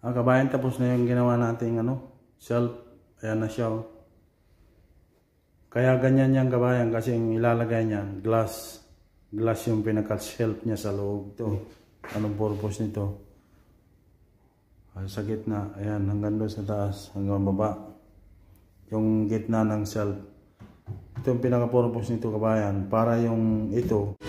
Kabayan, tapos na yung ginawa nating shelf. Ayan na siya. Kaya ganyan yan kabayan kasi yung ilalagay niyan, glass. Glass yung pinaka-shelf niya sa loob. Ito, anong purpose nito? Sa gitna, ayan, hanggang doon sa taas, hanggang baba. Yung gitna ng shelf. Ito yung pinaka-purpose nito kabayan, para yung ito.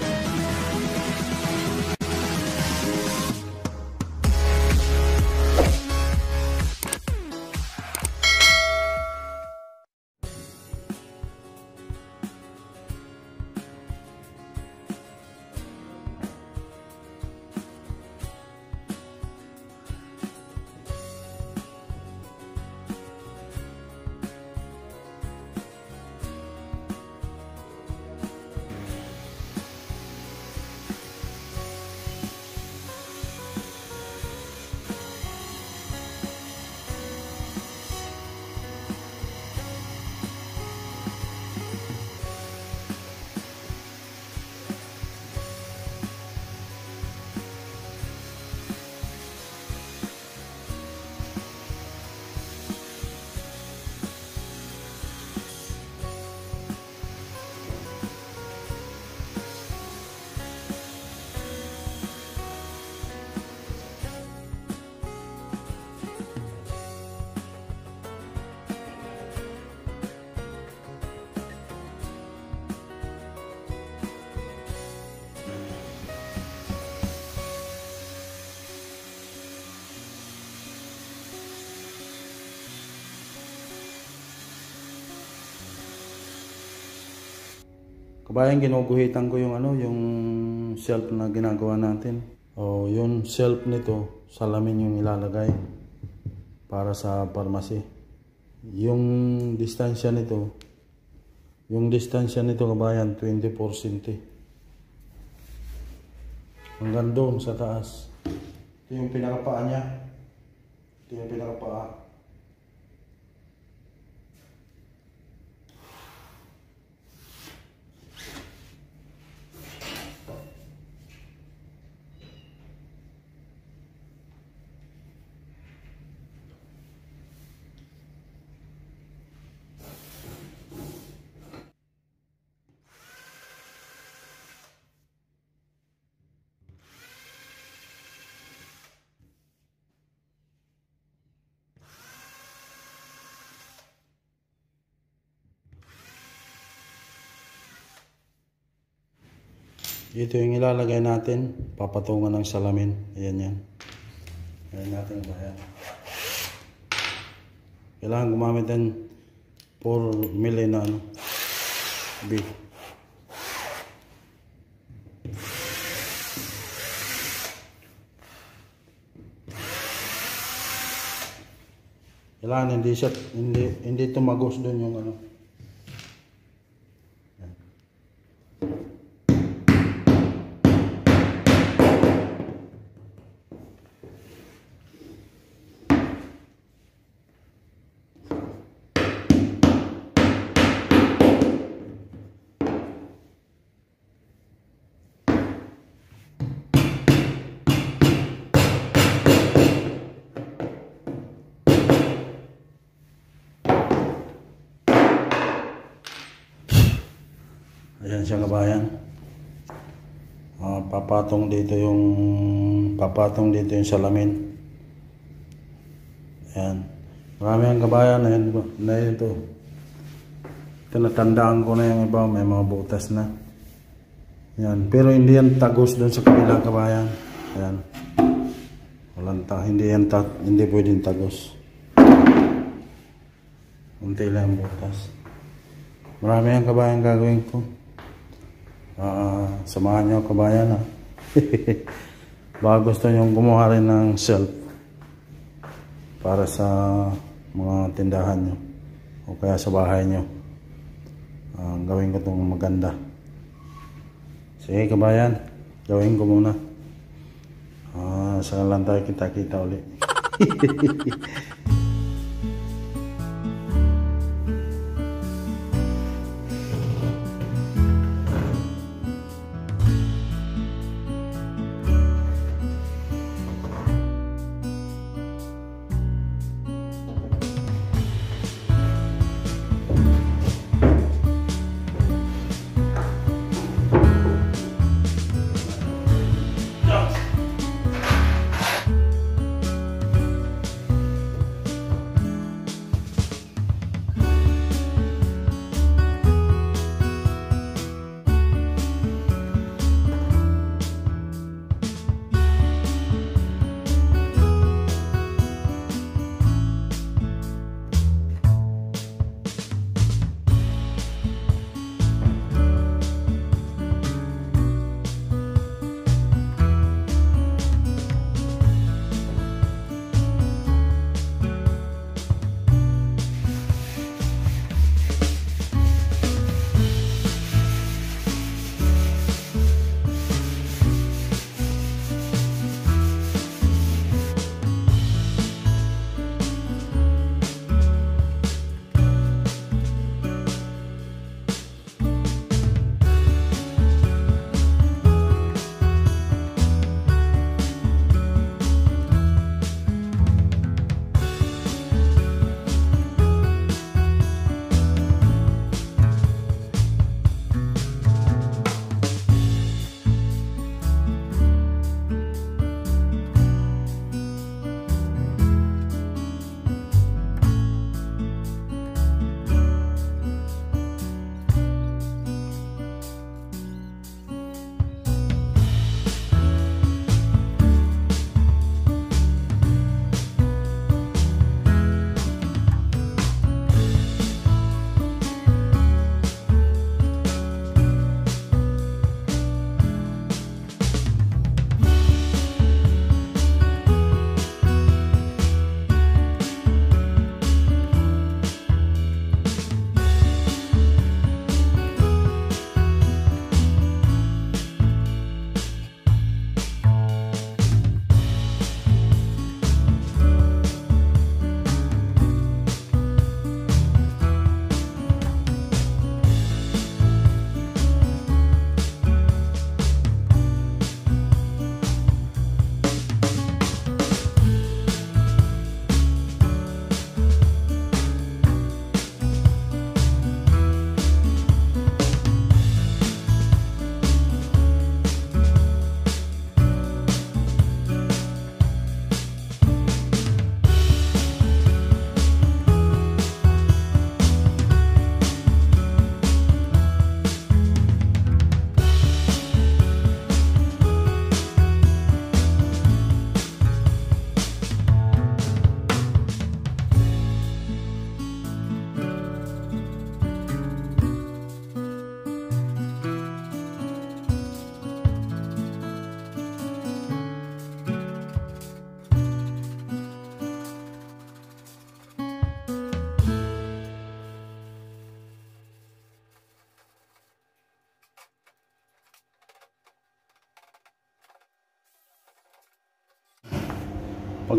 Kabayan, ginuguhitan ko yung yung shelf na ginagawa natin. Yung shelf nito, salamin yung ilalagay para sa pharmacy. Yung distansya nito kabayan, 24 cm. Hanggang doon sa taas. Ito yung pinakapaa niya. Ito yung pinakapaa. Ito yung ilalagay natin, papatungan ng salamin. Ayan yan. Ayan natin kabayan. Kailangan gumamit ng 4 mili na B. Kailangan hindi tumagos doon yung Ayan siya kabayan. Papatong dito yung salamin. Ayan. Marami ang kabayan. Ayan na ito. Ito natandaan ko na yung iba. May mga butas na. Ayan. Pero hindi yan tagos doon sa kabilang kabayan. Ayan. Hindi pwedeng tagos. Unti lang butas. Marami ang kabayan gagawin ko. Samahan nyo kabayan baka gusto nyo gumawa rin ng shelf para sa mga tindahan nyo o kaya sa bahay nyo. Gawin ko itong maganda. Sige kabayan, gawin ko muna. Saka lang tayo kita-kita ulit.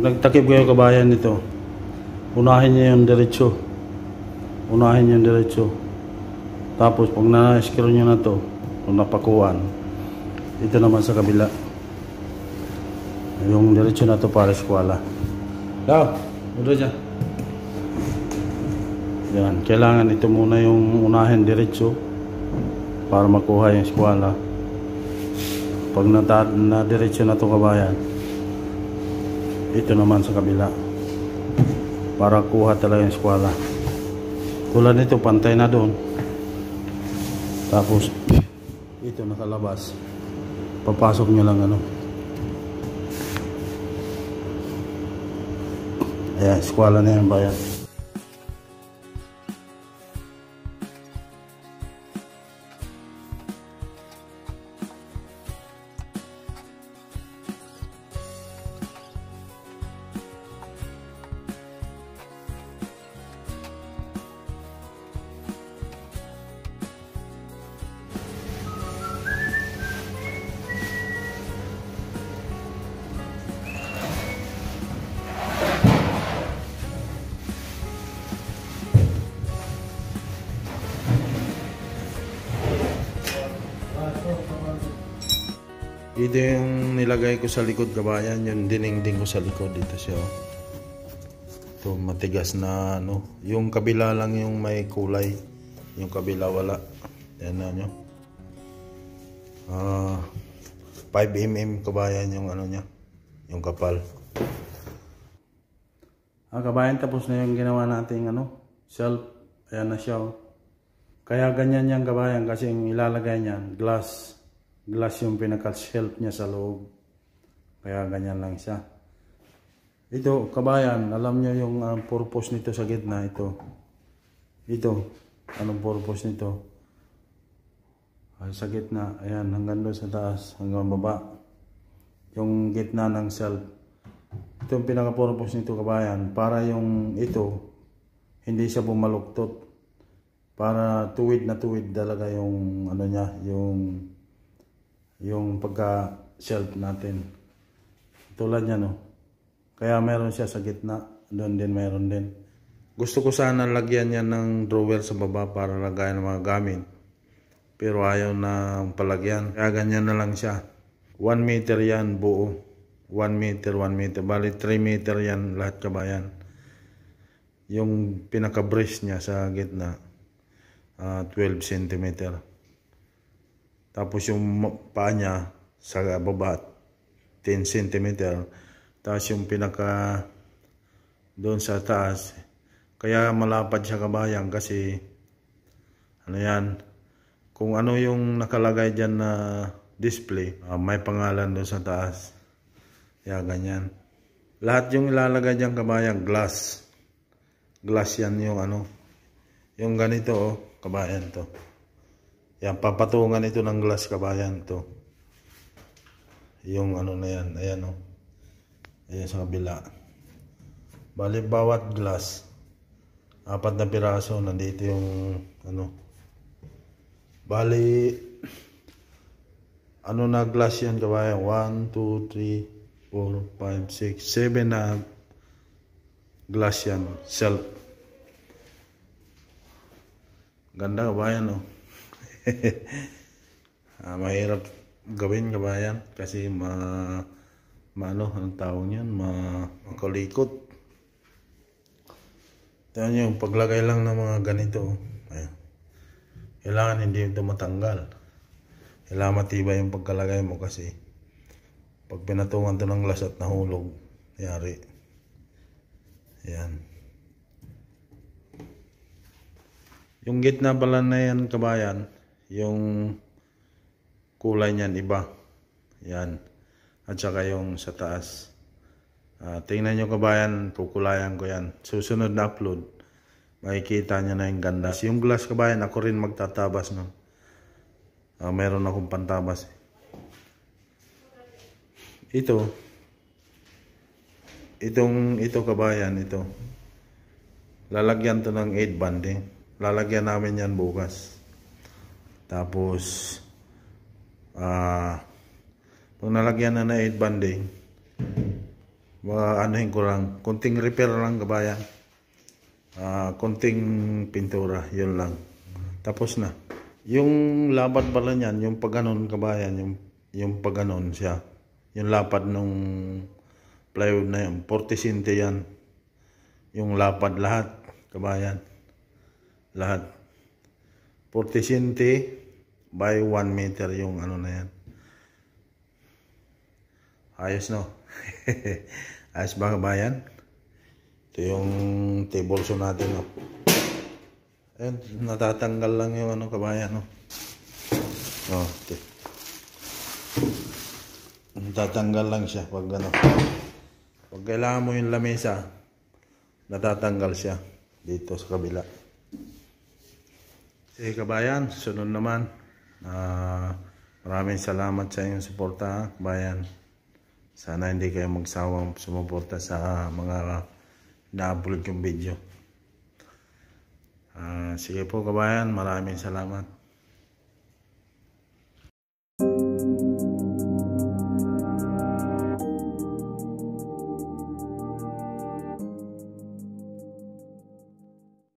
nagtakip kayo kabayan nito, unahin niyo yung diretso. Unahin niyo yung diretso. Tapos pag na-screw niyo na to, kung napakuan, ito naman sa kabila. Yung diretso na to para eskwela. Daw, udo dyan. Yan, kailangan ito muna yung unahin diretso para makuha yung eskwela. Pag na-diretso na to kabayan, ito naman sa kabila para kuha talaga yung eskwela. Tulad nito, pantay na doon. Tapos ito nakalabas. Papasok nyo lang ano. Ayan, eskwela na yan bayan. Ito yung nilagay ko sa likod kabayan, yung dinengding ko sa likod. Dito siya. Ito matigas na ano. Yung kabila lang yung may kulay. Yung kabila wala. Yan na nyo. 5mm kabayan yung ano niya. Yung kapal. Kabayan, tapos na yung ginawa nating ano, shelf. Ayan na siya. Kaya ganyan yan kabayan kasi yung ilalagay niyan, glass yung pinaka-shelf niya sa loob. Kaya ganyan lang siya. Ito, kabayan, alam niyo yung purpose nito sa gitna, ito. Anong purpose nito? Sa gitna, ayan, hanggang doon sa taas, hanggang baba. Yung gitna ng shelf. Ito yung pinaka-purpose nito, kabayan. Para yung ito, hindi siya bumaluktot. Para tuwid na tuwid talaga yung ano niya, yung pagka-shelf natin. Tulad niya, no? Kaya meron siya sa gitna. Doon din meron din. Gusto ko sana lagyan niya ng drawer sa baba para lagayan ng mga gamit. Pero ayaw na palagyan. Kaya ganyan na lang siya. 1 meter yan buo. 1 meter, 1 meter. Bali 3 meter yan lahat kabayan. Yung pinaka-brace niya sa gitna, 12 cm. Tapos yung paa niya sa baba 10 cm. Tapos yung pinaka doon sa taas, kaya malapad siya kabayan kasi ano yan, kung ano yung nakalagay dyan na display, may pangalan doon sa taas. Kaya ganyan. Lahat yung ilalagay dyan kabayan, glass yan yung ano, yung ganito oh, kabayan to. Yan, papatungan ito ng glass kabayan to. Yung ano na yan, ayan o. Ayan sa kabila. Bali, bawat glass, 4 na piraso, nandito yung ano. Bali, ano na glass yan kabayan? 1, 2, 3, 4, 5, 6, 7 na glass yan, shelf. Ganda kabayan o. Mahirap gawin kabayan kasi ano ang tawag niyan, makalikot. Tingnan niyo yung paglagay lang ng mga ganito. Ayan. Kailangan hindi ito matanggal. Kailangan matibay yung pagkalagay mo kasi pag pinatungan to ng glass at nahulog, yari. Ayan. Yung gitna pala na yan kabayan, yung kulay niyan iba. Yan. At saka yung sa taas. Tingnan nyo kabayan, kukulayan ko yan. Susunod na upload, makikita nyo na yung ganda. Yung glass kabayan, ako rin magtatabas nun. Meron akong pantabas. Ito kabayan, ito. Lalagyan to ng 8 banding. Lalagyan namin yan bukas. Tapos kung nalagyan na 8 banding, anuhin ko lang, konting repair lang kabayan. Konting pintura, yun lang. Tapos na. Yung lapad pala niyan, yung pagganon kabayan, yung pagganon siya. Yung lapad nung plywood na yun, 40 cm yan. Yung lapad lahat kabayan. Lahat. 40 cm by 1 meter yung ano na yan. Ayos no? Ayos ba kabayan? Ito yung table saw natin no? Ayun, natatanggal lang yung ano kabayan no? Oh, okay. Natatanggal lang siya pag ano. Pag kailangan mo yung lamesa, natatanggal siya dito sa kabila. Sige kabayan, sunod naman. Maraming salamat sa inyong suporta kabayan. Sana hindi kayo magsawang sumuporta sa mga na-upload yung video. Sige po kabayan, maraming salamat.